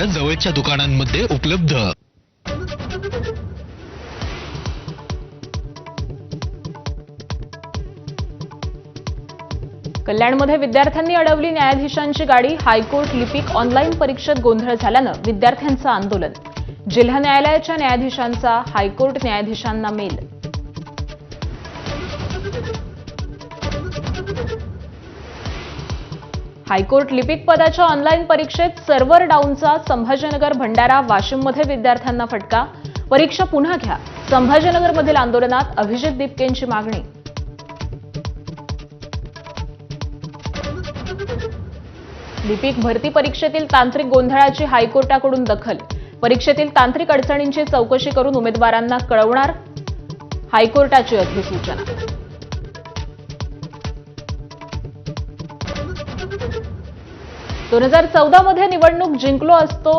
तुमच्या जवळच्या दुकानांमध्ये उपलब्ध। कल्याणमध्ये विद्यार्थ्यांनी अडवली न्यायाधीशांची गाडी। हायकोर्ट लिपिक ऑनलाईन परीक्षेत गोंधळ झाल्यानं विद्यार्थ्यांचं आंदोलन। जिल्हा न्यायालयाच्या न्यायाधीशांचा हायकोर्ट न्यायाधीशांना मेल। हायकोर्ट लिपिक पदाच्या ऑनलाईन परीक्षेत सर्व्हर डाऊनचा संभाजीनगर, भंडारा, वाशिममध्ये विद्यार्थ्यांना फटका। परीक्षा पुन्हा घ्या, संभाजीनगरमधील आंदोलनात अभिजित दीपकेंची मागणी। लिपिक भरती परीक्षेतील तांत्रिक गोंधळाची हायकोर्टाकडून दखल। परीक्षेतील तांत्रिक अडचणींची चौकशी करून उमेदवारांना कळवणार हायकोर्टाची अधिसूचना। 2014 मध्ये निवडणूक जिंकलो असतो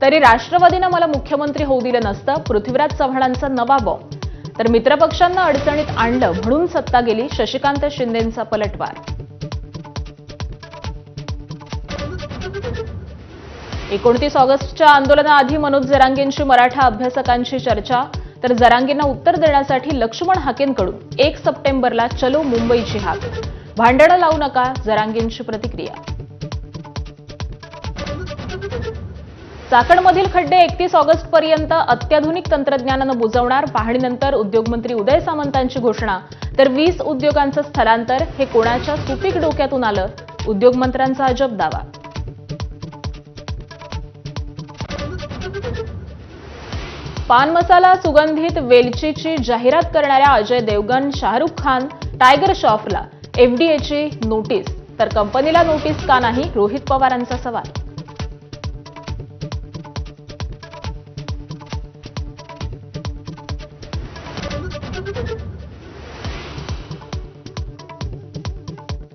तरी राष्ट्रवादीनं मला मुख्यमंत्री होऊ दिलं नसतं। पृथ्वीराज चव्हाणांचा नवा बॉम्ब। तर मित्रपक्षांना अडचणीत आणलं म्हणून सत्ता गेली, शशिकांत शिंदेंचा पलटवार। 29 ऑगस्टच्या आंदोलनाआधी मनोज जरांगेंची मराठा अभ्यासकांशी चर्चा। तर जरांगेंना उत्तर देण्यासाठी लक्ष्मण हाकेंकडून 1 सप्टेंबरला चलो मुंबईची हाक। भांडणं लावू नका, जरांगेंची प्रतिक्रिया। चाकणमधील खड्डे 31 ऑगस्टपर्यंत अत्याधुनिक तंत्रज्ञानानं बुजवणार। पाहणीनंतर उद्योगमंत्री उदय सामंतांची घोषणा। तर 20 उद्योगांचं स्थलांतर हे कोणाच्या सुपीक डोक्यातून आलं, उद्योगमंत्र्यांचा अजब दावा। पान मसाला सुगंधित वेलचीची जाहिरात करणाऱ्या अजय देवगण, शाहरुख खान, टायगर श्रॉफला एफडीएची नोटीस। तर कंपनीला नोटीस का नाही, रोहित पवारांचा सवाल।